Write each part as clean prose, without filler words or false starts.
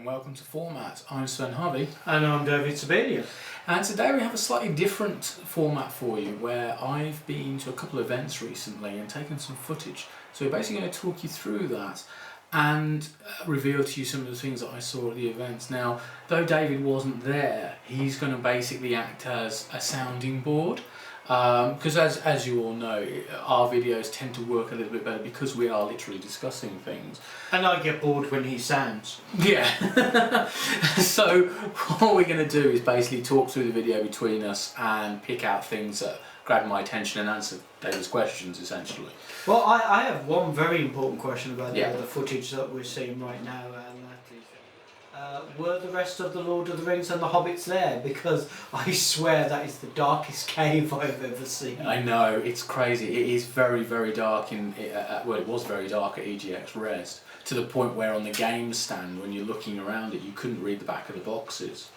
and welcome to Format. I'm Sven Harvey. And I'm David Sabania. And today we have a slightly different format for you where I've been to a couple of events recently and taken some footage. So we're basically going to talk you through that and reveal to you some of the things that I saw at the events. Now, though David wasn't there, he's going to basically act as a sounding board. Because as you all know, our videos tend to work a little bit better because we are literally discussing things. And I get bored when he sounds. Yeah. So what we're going to do is basically talk through the video between us and pick out things that grab my attention and answer David's questions, essentially. Well, I have one very important question about Yeah. the footage that we're seeing right now. And were the rest of the Lord of the Rings and the Hobbits there? Because I swear that is the darkest cave I've ever seen. I know, it's crazy. It is very, very dark well, it was very dark at EGX Rezzed, to the point where on the game stand, when you're looking around it, you couldn't read the back of the boxes.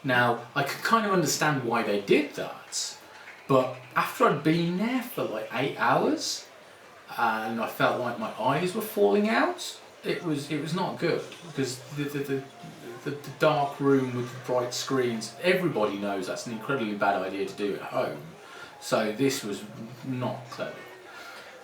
Now, I could kind of understand why they did that, but after I'd been there for like 8 hours, and I felt like my eyes were falling out, it was not good, because the dark room with the bright screens, everybody knows that's an incredibly bad idea to do at home. So this was not clever.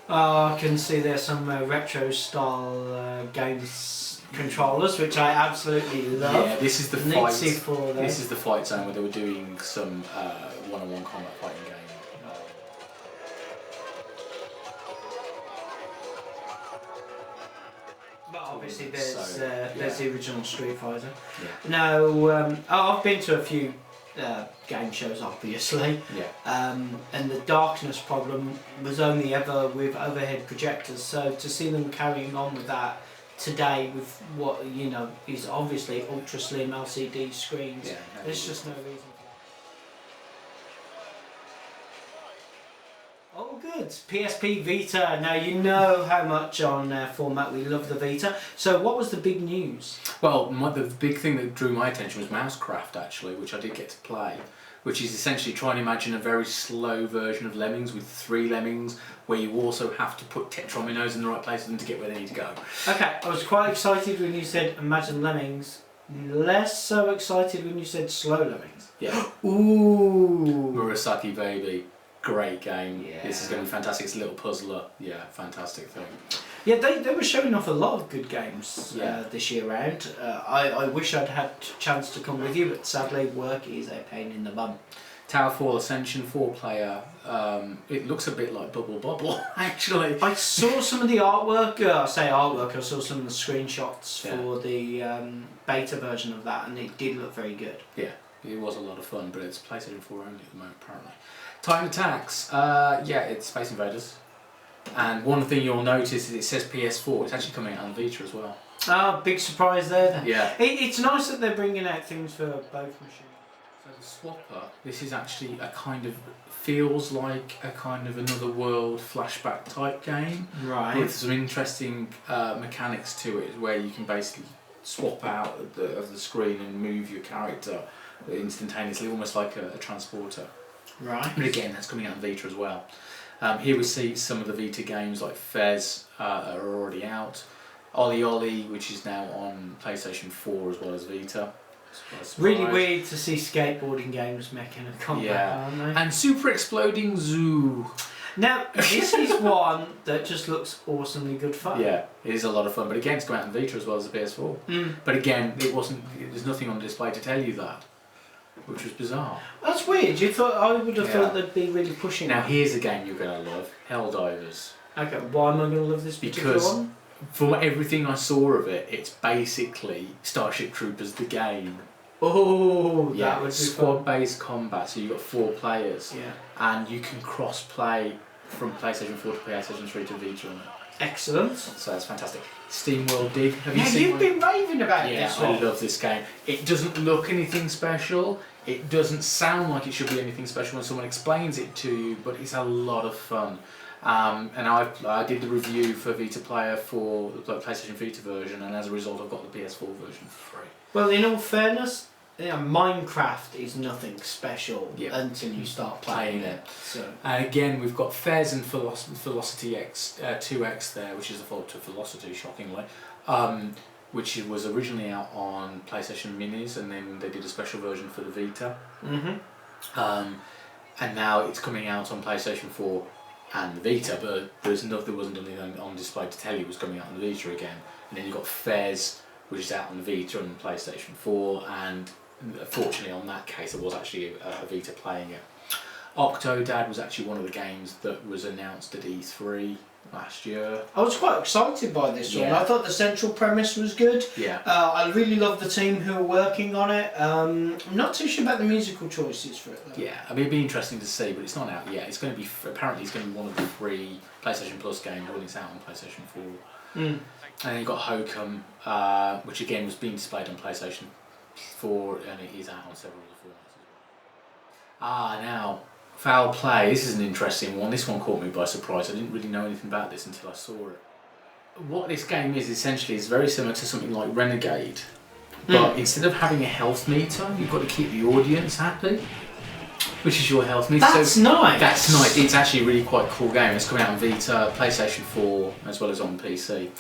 I can see there's some retro style games controllers, which I absolutely love. Yeah, this is the fight. For this is the fight zone where they were doing some one-on-one combat fighting game. But obviously there's the original Street Fighter. Yeah. Now, I've been to a few game shows, obviously. Yeah. And the darkness problem was only ever with overhead projectors. So to see them carrying on with that today with what is obviously ultra slim LCD screens, Yeah, there's just no reason. Oh good, PSP Vita. Now you know how much on Format we love the Vita. So what was the big news? Well, the big thing that drew my attention was Mousecraft, actually, which I did get to play, which is essentially trying to imagine a very slow version of Lemmings with 3 lemmings, where you also have to put tetrominos in the right place for them to get where they need to go. Okay, I was quite excited when you said Imagine Lemmings, less so excited when you said Slow Lemmings. Yeah. Ooh! Murasaki Baby. Great game. Yeah. This is going to be fantastic. It's a little puzzler. Yeah, fantastic thing. Yeah, they were showing off a lot of good games this year round. I wish I'd had a chance to come with you, but sadly work is a pain in the bum. Towerfall Ascension 4-player. It looks a bit like Bubble Bobble, actually. I saw some of the artwork. I saw some of the screenshots for the beta version of that, and it did look very good. Yeah, it was a lot of fun, but it's PlayStation 4 only at the moment, apparently. Titan Attacks. Yeah, it's Space Invaders. And one thing you'll notice is it says PS4. It's actually coming out on Vita as well. Ah, big surprise there then. Yeah. It's nice that they're bringing out things for both machines. So the Swapper, this is actually feels like a kind of another world flashback type game. Right. With some interesting mechanics to it, where you can basically swap out of the screen and move your character instantaneously, almost like a transporter. Right. But again, that's coming out on Vita as well. Here we see some of the Vita games like Fez are already out. Ollie Ollie, which is now on PlayStation 4 as well as Vita. Really weird to see skateboarding games making a comeback, aren't they? And Super Exploding Zoo. Now, this is one that just looks awesomely good fun. Yeah, it is a lot of fun. But again, it's coming out on Vita as well as the PS4. Mm. But again, there's nothing on display to tell you that, which was bizarre. That's weird. I would have thought they'd be really pushing. Now here's a game you're going to love, Helldivers. Okay, why am I going to love this particular one? From everything I saw of it, it's basically Starship Troopers the game. Oh, yeah, that would be squad-based combat. So you've got 4 players, yeah, and you can cross-play from PlayStation 4 to PlayStation 3 to Vita on it. Excellent. So that's fantastic. SteamWorld Dig. Have you Yeah, seen you've one? been raving about this one. I love this game. It doesn't look anything special. It doesn't sound like it should be anything special when someone explains it to you, but it's a lot of fun. And I did the review for Vita Player for the PlayStation Vita version, and as a result, I've got the PS4 version for free. Well, in all fairness, Minecraft is nothing special until you start playing it. So. And again, we've got Fez and Velocity X 2X there, which is a follow to Velocity, shockingly. which was originally out on PlayStation Minis, and then they did a special version for the Vita. And now it's coming out on PlayStation 4 and the Vita, but there wasn't anything on display to tell you it was coming out on the Vita again. And then you've got Fez, which is out on the Vita and PlayStation 4, and fortunately on that case there was actually a Vita playing it. Octodad was actually one of the games that was announced at E3 last year. I was quite excited by this one. I thought the central premise was good. Yeah. I really love the team who are working on it. I'm not too sure about the musical choices for it though. Yeah, I mean it'd be interesting to see, but it's not out yet. It's going to be apparently it's going to be one of the 3 PlayStation Plus games when it's out on PlayStation 4. And then you've got Hokum, which again was being displayed on PlayStation 4, and it is out on several other formats as well. Now, Foul Play. This is an interesting one. This one caught me by surprise. I didn't really know anything about this until I saw it. What this game is essentially is very similar to something like Renegade, but instead of having a health meter, you've got to keep the audience happy. Which is your health meter? That's nice. That's nice. It's actually a really quite cool game. It's coming out on Vita, PlayStation 4, as well as on PC.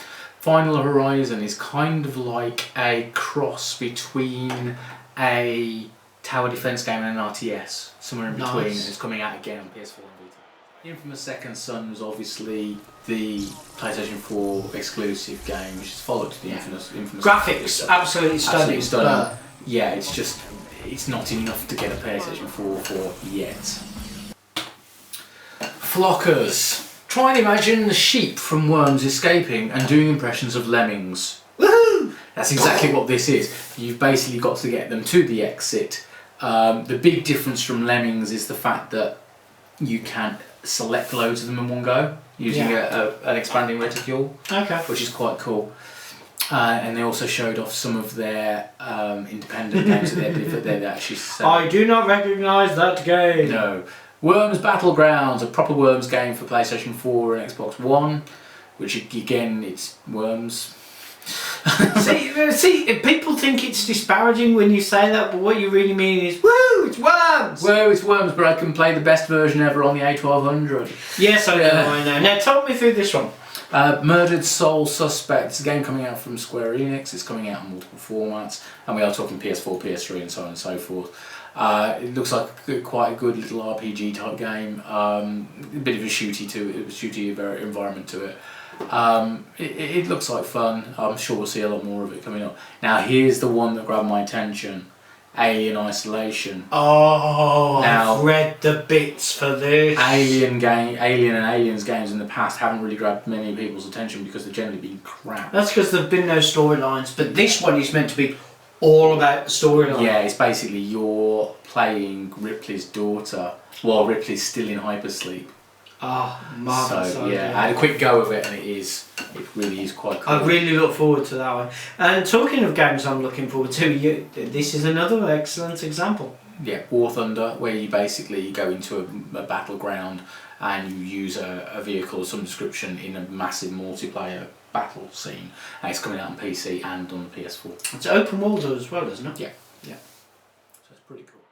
Final Horizon is kind of like a cross between a tower defense game and an RTS, somewhere in between. Nice. It's coming out again on PS4 and Vita. Infamous Second Son was obviously the PlayStation 4 exclusive game, which is followed to the infamous graphics, absolutely stunning. Absolutely stunning. Yeah, it's just it's not enough to get a PlayStation 4 for yet. Flockers. Try and imagine the sheep from Worms escaping and doing impressions of lemmings. Woohoo! That's exactly what this is. You've basically got to get them to the exit. The big difference from lemmings is the fact that you can select loads of them in one go using an expanding reticule, which is quite cool. And they also showed off some of their independent games that they'd actually selling. I do not recognise that game. No. Worms Battlegrounds, a proper Worms game for PlayStation 4 and Xbox One, which again, it's Worms. see, people think it's disparaging when you say that, but what you really mean is, woo, it's Worms! Woo, it's Worms, but I can play the best version ever on the A1200. Yes, I know. Now, talk me through this one. Murdered Soul Suspect. It's a game coming out from Square Enix. It's coming out in multiple formats, and we are talking PS4, PS3, and so on and so forth. It looks like quite a good little RPG type game. A bit of a shooty environment to it. It looks like fun. I'm sure we'll see a lot more of it coming up. Now here's the one that grabbed my attention. Alien Isolation. Oh, now, I've read the bits for this. Alien and Aliens games in the past haven't really grabbed many people's attention because they've generally been crap. That's because there've been no storylines, but this one is meant to be all about the storyline. Yeah, it's basically you're playing Ripley's daughter while Ripley's still in hypersleep. Marvellous. So yeah, I had a quick go of it, and it really is quite cool. I really look forward to that one. And talking of games I'm looking forward to, this is another excellent example. Yeah, War Thunder, where you basically go into a battleground and you use a vehicle of some description in a massive multiplayer battle scene, and it's coming out on PC and on the PS4. It's open world as well, isn't it? Yeah. So it's pretty cool.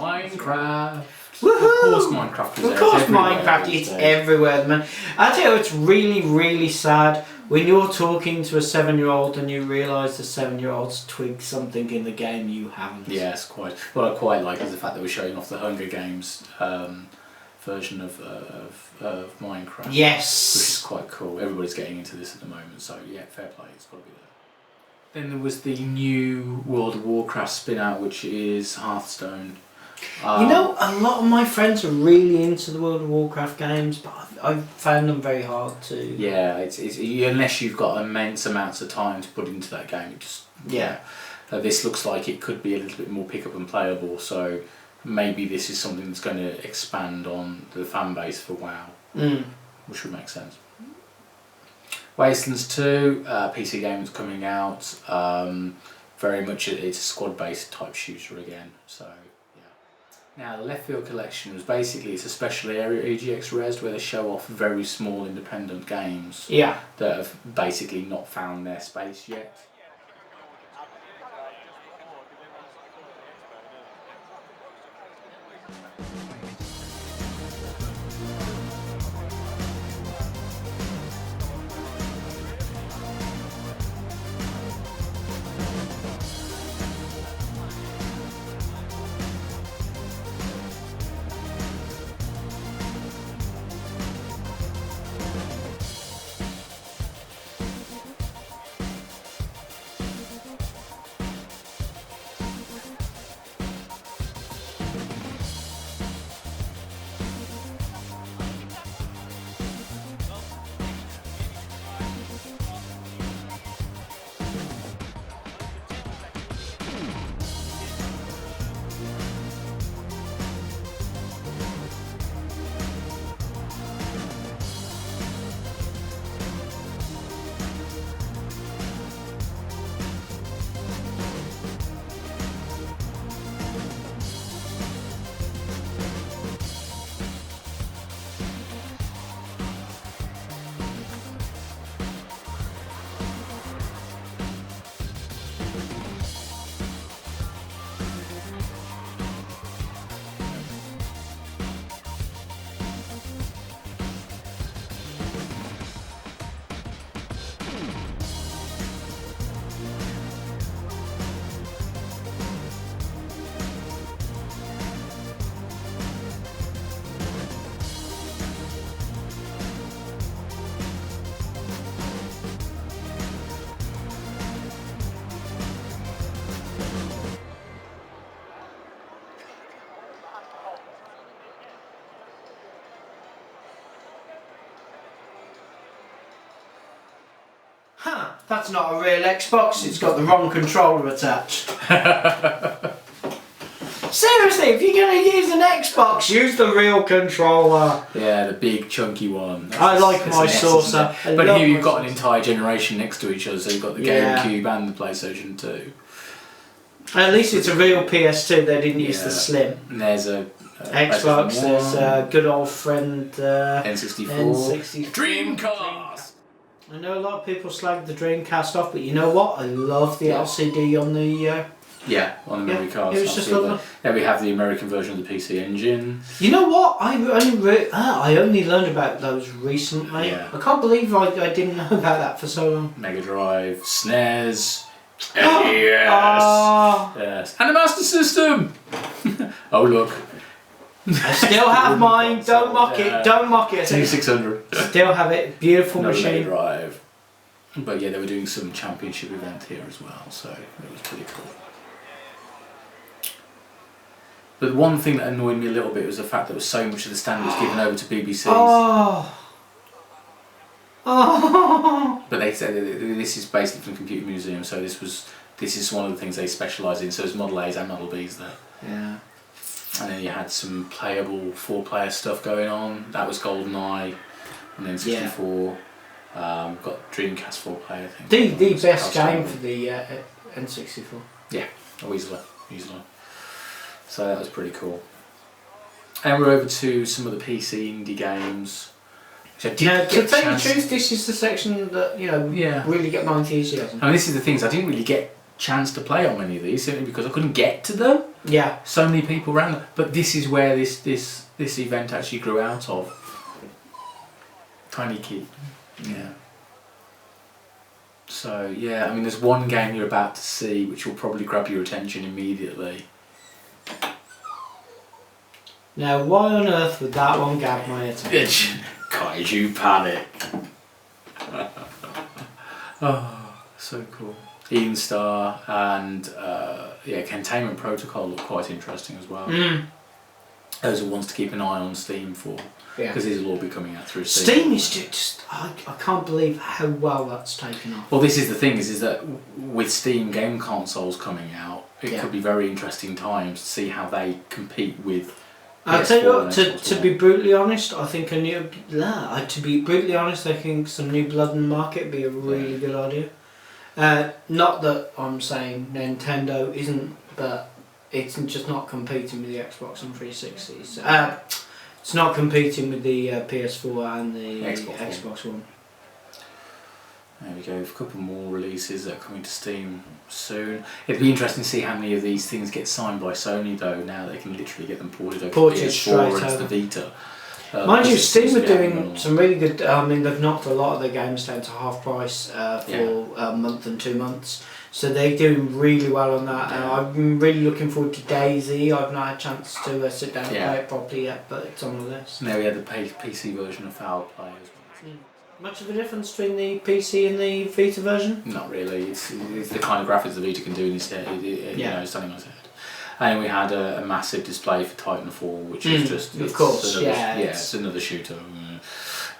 Minecraft. Woohoo! Of course Minecraft is Of course Minecraft, it's everywhere, man. I tell you, it's really, really sad when you're talking to a 7-year-old and you realise the 7-year-old's twigged something in the game you haven't. Yes, quite. What I quite like is the fact that we're showing off the Hunger Games version of Minecraft. Yes! Which is quite cool. Everybody's getting into this at the moment, so yeah, fair play, it's got to be there. Then there was the new World of Warcraft spin-out, which is Hearthstone. You know, a lot of my friends are really into the World of Warcraft games, but I've found them very hard to... Yeah, it's unless you've got immense amounts of time to put into that game, it just... Yeah. This looks like it could be a little bit more pick-up and playable, so maybe this is something that's going to expand on the fan base for WoW, which would make sense. Wastelands 2, PC game that's coming out, very much it's a squad-based type shooter again, so... Now, the Left Field Collection was basically, it's a special area EGX Rezzed where they show off very small independent games that have basically not found their space yet. That's not a real Xbox, it's got the wrong controller attached. Seriously, if you're going to use an Xbox, use the real controller. Yeah, the big chunky one. I like my saucer. But here you've got an entire generation next to each other, so you've got the GameCube and the PlayStation 2. At least it's a real PS2, they didn't use the Slim. And there's a Xbox, there's a good old friend N64. Dreamcast! I know a lot of people slag the Dreamcast off, but you know what? I love the LCD on the... on the memory cards. It was just lovely. Then we have the American version of the PC Engine. You know what? I only learned about those recently. Yeah. I can't believe I didn't know about that for so long. Mega Drive, SNES. Yes. And the Master System! Oh look. I still have mine. Don't mock it. Don't mock it. 2600. Still have it. Beautiful Mega machine. Drive. But yeah, they were doing some championship event here as well, so it was pretty cool. But one thing that annoyed me a little bit was the fact that so much of the stand was given over to BBCs. Oh. But they said that this is basically from Computer Museum, so this is one of the things they specialise in. So there's Model A's and Model B's there. Yeah. And then you had some playable 4-player stuff going on. That was GoldenEye, and then 64. Got Dreamcast 4-player. I think. The best game for the N64. Yeah, easily. So that was pretty cool. And we're over to some of the PC indie games. To tell you the truth, this is the section that really get my enthusiasm. I mean, this is the things I didn't really get chance to play on many of these simply because I couldn't get to them. Yeah. So many people around them. But this is where this event actually grew out of. Tiny Key. Yeah. So yeah, I mean, there's one game you're about to see which will probably grab your attention immediately. Now, why on earth would that one grab my attention? Kaiju Panic. Oh, so cool. Eden Star and Containment Protocol look quite interesting as well. Those are ones to keep an eye on Steam for, because these will all be coming out through Steam. Steam is just I can't believe how well that's taken off. Well, this is the thing is that with Steam game consoles coming out, it could be very interesting times to see how they compete with. I'll tell you what, to be brutally honest, I think I think some new blood in the market would be a really good idea. Not that I'm saying Nintendo isn't, but it's just not competing with the Xbox and 360s. It's not competing with the PS4 and the Xbox One. There we go, a couple more releases that are coming to Steam soon. It'd be interesting to see how many of these things get signed by Sony though, now they can literally get them ported over to PS4 and to the Vita. Mind you, Steam are doing some really good, I mean they've knocked a lot of their games down to half price for a month and 2 months. So they're doing really well on that, and I'm really looking forward to Daisy. I've not had a chance to sit down and play it properly yet, but it's on the list. And now we had the PC version of Foul Play as well. Much of a difference between the PC and the Vita version? Not really. It's the kind of graphics the Vita can do instead. Standing on its head. And we had a massive display for Titanfall, which is just it's another shooter.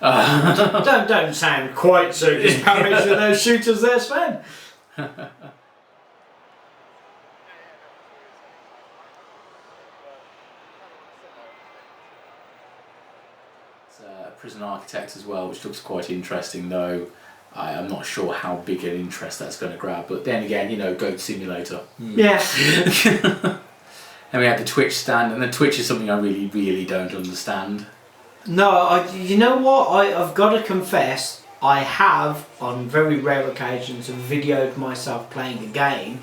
Don't sound quite so disparaged with those shooters there, Sven. Prison Architect as well, which looks quite interesting, though I'm not sure how big an interest that's going to grab. But then again, Goat Simulator. Yeah. And we had the Twitch stand, and the Twitch is something I really, really don't understand. No, you know what? I've got to confess, I have, on very rare occasions, videoed myself playing a game.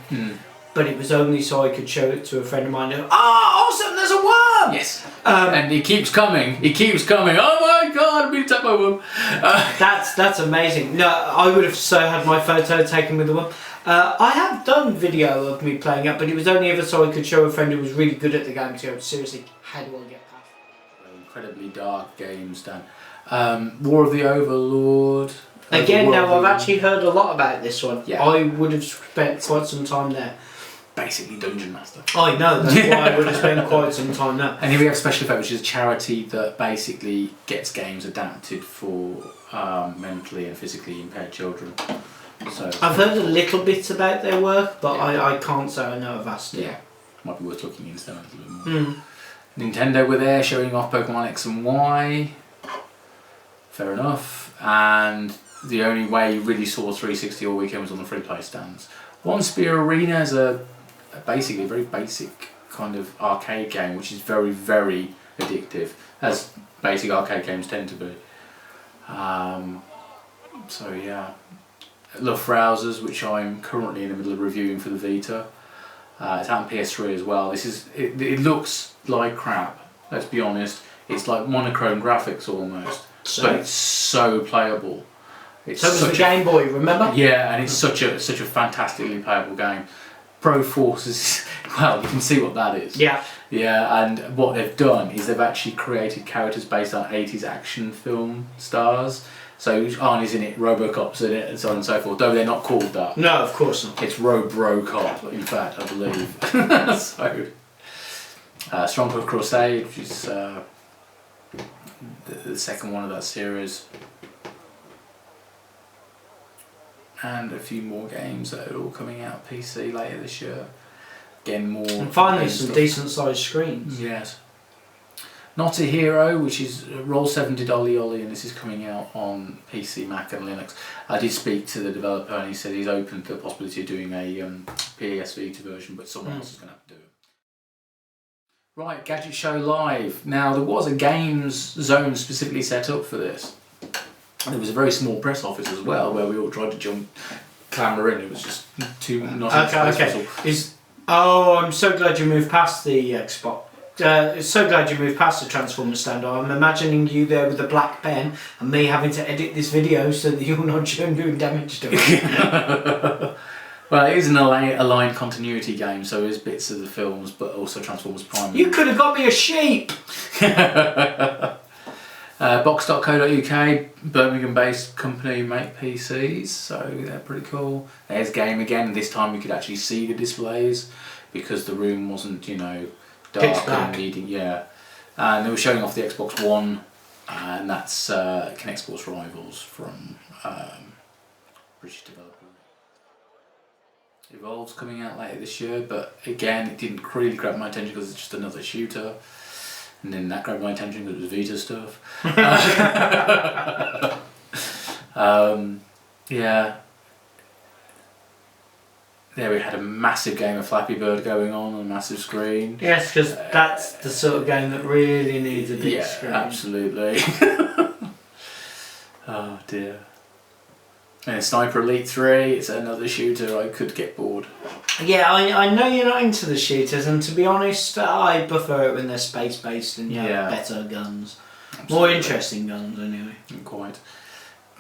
But it was only so I could show it to a friend of mine. Awesome! There's a worm. Yes. And he keeps coming. He keeps coming. Oh my God! I'm being attacked by a worm. That's amazing. No, I would have so had my photo taken with the worm. I have done video of me playing it, but it was only ever so I could show a friend who was really good at the game to go, seriously, how do I get past? Incredibly dark games, Dan. War of the Overlord. Again, now I've actually heard a lot about this one. Yeah. I would have spent quite some time there. Basically Dungeon Master. I know, that's why I would have spent quite some time there. And here we have Special Effect, which is a charity that basically gets games adapted for mentally and physically impaired children. So I've heard a little bit about their work, but I can't say I know vastly. yeah, might be worth looking into that a little bit more. Nintendo were there showing off Pokemon X and Y. Fair enough. And the only way you really saw 360 all weekend was on the free play stands. One Spear Arena is basically a very basic kind of arcade game, which is very, very addictive, as basic arcade games tend to be. So yeah, Love Rousers, which I'm currently in the middle of reviewing for the Vita. It's out on PS3 as well. It looks like crap, let's be honest. It's like monochrome graphics almost, but it's so playable. It's so was the Game Boy, remember? Yeah, and it's such a fantastically playable game. Pro Forces, well, you can see what that is. Yeah. Yeah, and what they've done is they've actually created characters based on 80s action film stars. So Arnie's in it, Robocop's in it, and so on and so forth. Though they're not called that. No, of course not. It's Robocop, in fact, I believe. So, Stronghold Crusade, which is the second one of that series. And a few more games that are all coming out PC later this year. Again, more. And finally, some decent sized screens. Yes. Not a Hero, which is Roll70 Dolly Ollie, and this is coming out on PC, Mac, and Linux. I did speak to the developer, and he said he's open to the possibility of doing a PS Vita version, but someone else is going to have to do it. Right, Gadget Show Live. Now, there was a games zone specifically set up for this. And there was a very small press office as well, where we all tried to clamour in. It was just too not enough space. I'm so glad you moved past the Xbox. So glad you moved past the Transformer stand. I'm imagining you there with a black pen and me having to edit this video so that you're not doing damage to it. Well, it is an aligned continuity game, so there's bits of the films, but also Transformers Prime. You could have got me a sheep! Box.co.uk, Birmingham-based company, make PCs, so they're pretty cool. There's Game again. This time we could actually see the displays because the room wasn't, dark and needing. Yeah, and they were showing off the Xbox One, and that's Kinect Sports Rivals from British developer. Evolve's coming out later this year, but again, it didn't really grab my attention because it's just another shooter. And then that grabbed my attention because it was Vita stuff. Yeah. There we had a massive game of Flappy Bird going on a massive screen. Yes, because that's the sort of game that really needs a big screen. Absolutely. Oh dear. And Sniper Elite 3, it's another shooter. I could get bored. Yeah, I know you're not into the shooters, and to be honest, I prefer it when they're space-based and you have better guns. Absolutely. More interesting guns, anyway. Quite.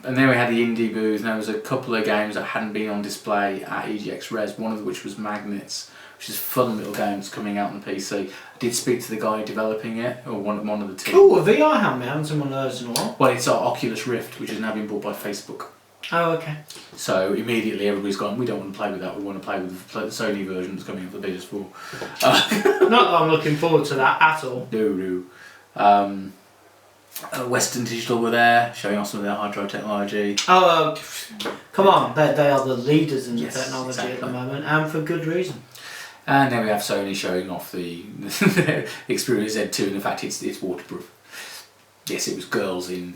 And then we had the indie booth, and there was a couple of games that hadn't been on display at EGX Rezzed, one of which was Magnets, which is a fun little game that's coming out on the PC. I did speak to the guy developing it, or one of the team. Oh, a VR helmet, I haven't seen one of those in a while. Well, it's our Oculus Rift, which has now been bought by Facebook. Oh, okay. So immediately everybody's gone, we don't want to play with that, we want to play with the Sony version that's coming up for PS4. Not that I'm looking forward to that at all. No. Western Digital were there, showing off some of their hard drive technology. Oh, come on, they are the leaders in the technology exactly. at the moment, and for good reason. And then we have Sony showing off the Xperia Z2, and the fact it's waterproof. Yes, it was girls in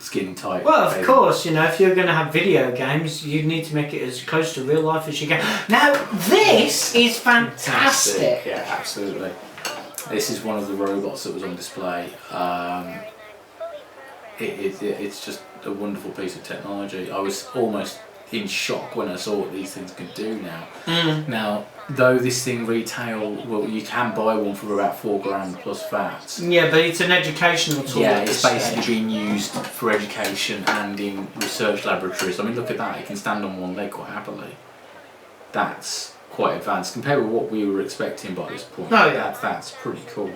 skin tight. Well, of course, if you're going to have video games, you need to make it as close to real life as you can. Now, this is fantastic. Yeah, absolutely. This is one of the robots that was on display. It's just a wonderful piece of technology. I was almost in shock when I saw what these things could do now. Now, though this thing you can buy one for about $4,000 plus VAT. Yeah, but it's an educational tool. Yeah, it's basically being used for education and in research laboratories. I mean, look at that, it can stand on one leg quite happily. That's quite advanced compared with what we were expecting by this point. Oh, yeah. That's pretty cool.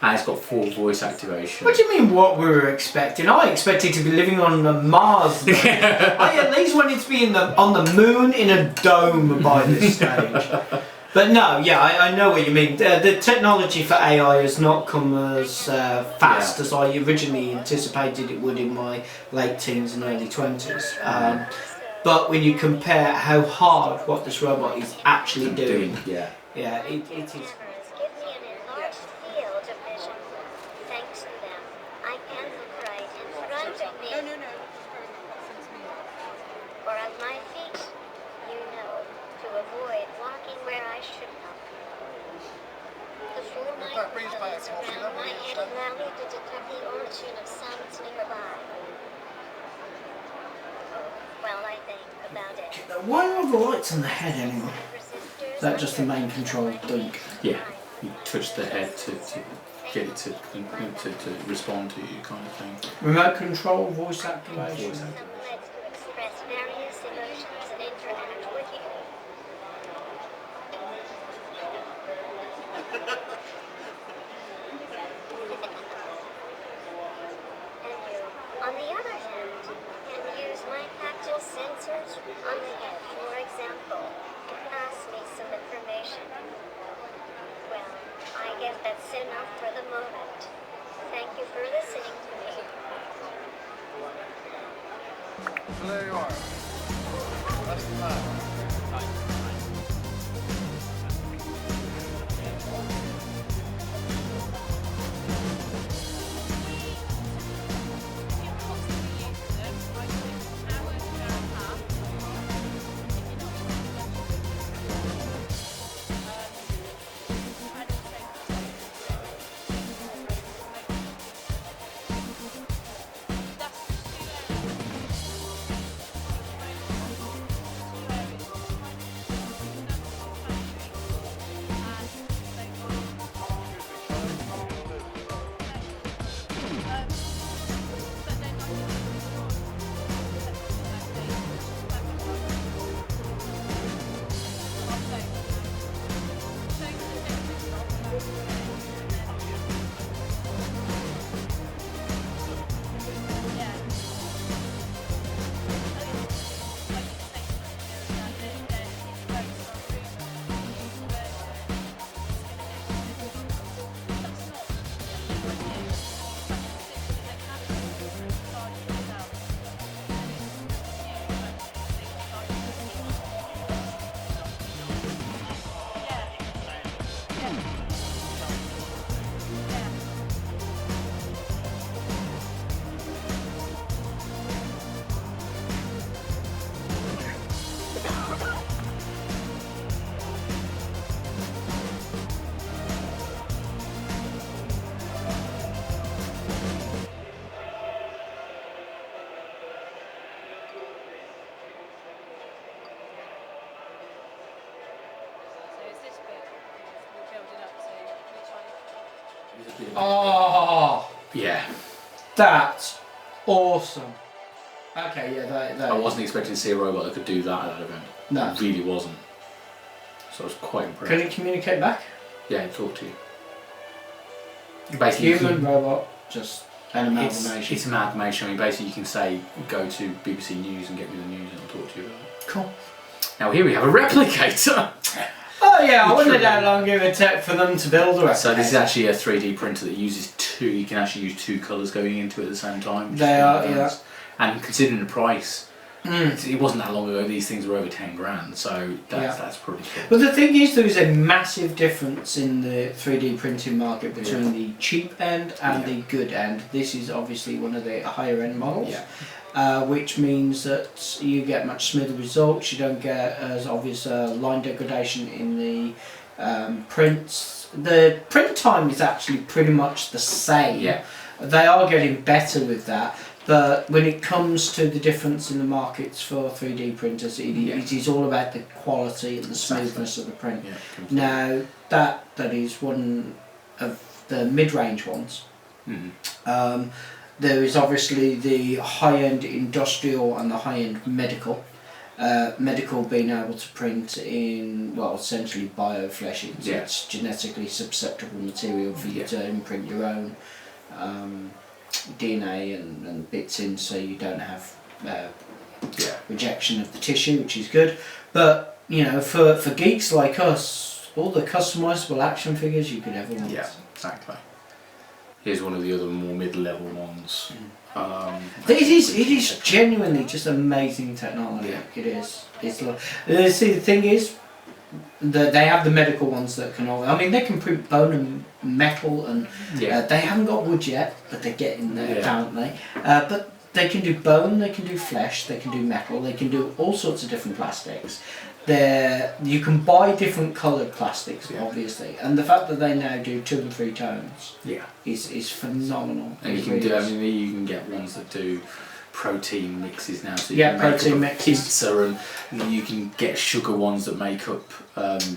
And it's got full voice activation. What do you mean what we were expecting? I expected to be living on Mars. I at least wanted to be on the moon in a dome by this stage. But no, yeah, I know what you mean. The technology for AI has not come as fast as I originally anticipated it would in my late teens and early 20s. But when you compare how hard what this robot is actually doing, Yeah. yeah, it is. Cameras give me an enlarged field of vision. Thanks to them, I can look right in front of me. Or at my feet, to avoid walking where I should not. The full night windows around my head allow me to detect the origin of sounds nearby. Well, I think about it. Why are all the lights on the head anyway? Is that just the main control dunk? Yeah. You twitch the head to get it to respond to you, kind of thing. Remote control, voice activation. Voice Some legs to express various emotions and interact with you. And you, on the other hand, can use my tactile sensors on the head, for example, to pass me some information. Well, I guess that's enough for the moment. Thank you for listening to me. So there you are. That's the time. Oh, Yeah. that's awesome. Okay, yeah, that I wasn't expecting to see a robot that could do that at that event. No. I really wasn't. So I was quite impressed. Can it communicate back? Yeah, and talk to you. Basically, Human, robot, just an amalgamation. It's amalgamation. I mean, basically, you can say, go to BBC News and get me the news, and I'll talk to you about it. Cool. Now here we have a replicator. Oh yeah, I wondered how long it would take for them to build a replicator. So this is actually a 3D printer that uses two. You can actually use two colours going into it at the same time. which They is are, quite yeah. nice. And considering the price, it wasn't that long ago. These things were over 10 grand. So that's pretty cool. But the thing is, there is a massive difference in the 3D printing market between the cheap end and the good end. This is obviously one of the higher end models. Yeah. Which means that you get much smoother results. You don't get as obvious line degradation in the prints. The print time is actually pretty much the same. Yeah. They are getting better with that, but when it comes to the difference in the markets for 3D printers, it is all about the quality and the smoothness of the print. Yeah, Now that is one of the mid-range ones. Mm-hmm. There is obviously the high-end industrial and the high-end medical. Medical being able to print in, well, essentially biofleshings. Yeah. It's genetically susceptible material for you to imprint your own DNA and bits in, so you don't have rejection of the tissue, which is good. But you know, for geeks like us, all the customizable action figures you could ever want. Yeah, exactly. Here's one of the other more mid-level ones. It is genuinely just amazing technology. Yeah. It is. It's see, the thing is that they have the medical ones that can all. I mean, they can print bone and metal, and they haven't got wood yet, but they're getting there apparently. But they can do bone, they can do flesh, they can do metal, they can do all sorts of different plastics. You can buy different coloured plastics, obviously, and the fact that they now do 2 and 3 tones is phenomenal. And you can do. I mean, you can get ones that do protein mixes now. So you can protein make up mixes. pizza, and you can get sugar ones that make up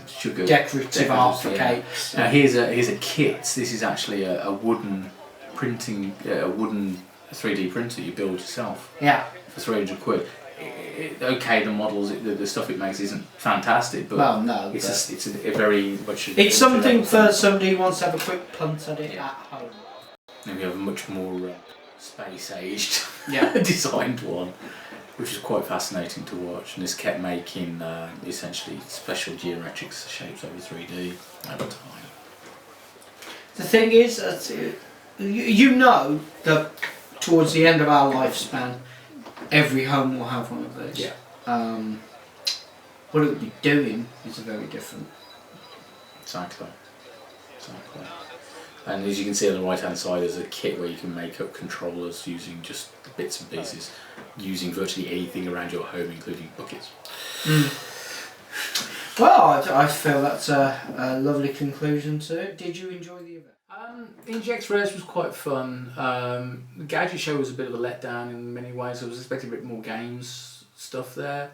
sugar Decorative art for cakes. Now here's a kit. This is actually a wooden printing, a wooden 3D printer you build yourself. Yeah. For 300 quid. Okay, the models, the stuff it makes isn't fantastic, but it's a very much. It's something for somebody who wants to have a quick punt at it at home. And we have a much more space-aged Yeah. designed one, which is quite fascinating to watch. And this kept making essentially special geometric shapes over 3D over time. The thing is, you know that towards the end of our lifespan, every home will have one of those. Yeah. What it will be doing is very different. Exactly. And as you can see on the right hand side, there's a kit where you can make up controllers using just bits and pieces, using virtually anything around your home, including buckets. Well, I feel that's a lovely conclusion to it. Did you enjoy the event? EGX Rezzed was quite fun. The Gadget show was a bit of a letdown in many ways. I was expecting a bit more games stuff there,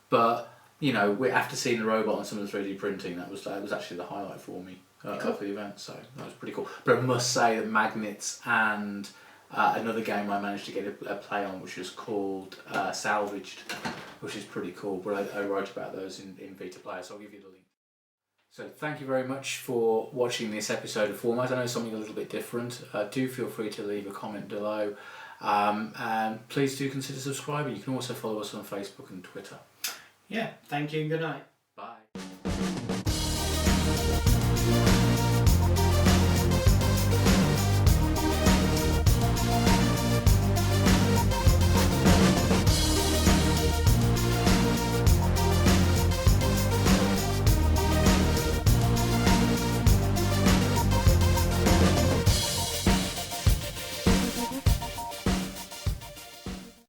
but you know, after seeing the robot and some of the 3D printing, that was actually the highlight for me for the event. So that was pretty cool. But I must say that Magnets and another game I managed to get a play on, which was called Salvaged, which is pretty cool. But I wrote about those in Vita Player, so I'll give you the link. So thank you very much for watching this episode of Format. I know something a little bit different. Do feel free to leave a comment below, and please do consider subscribing. You can also follow us on Facebook and Twitter. Yeah, thank you and good night. Bye.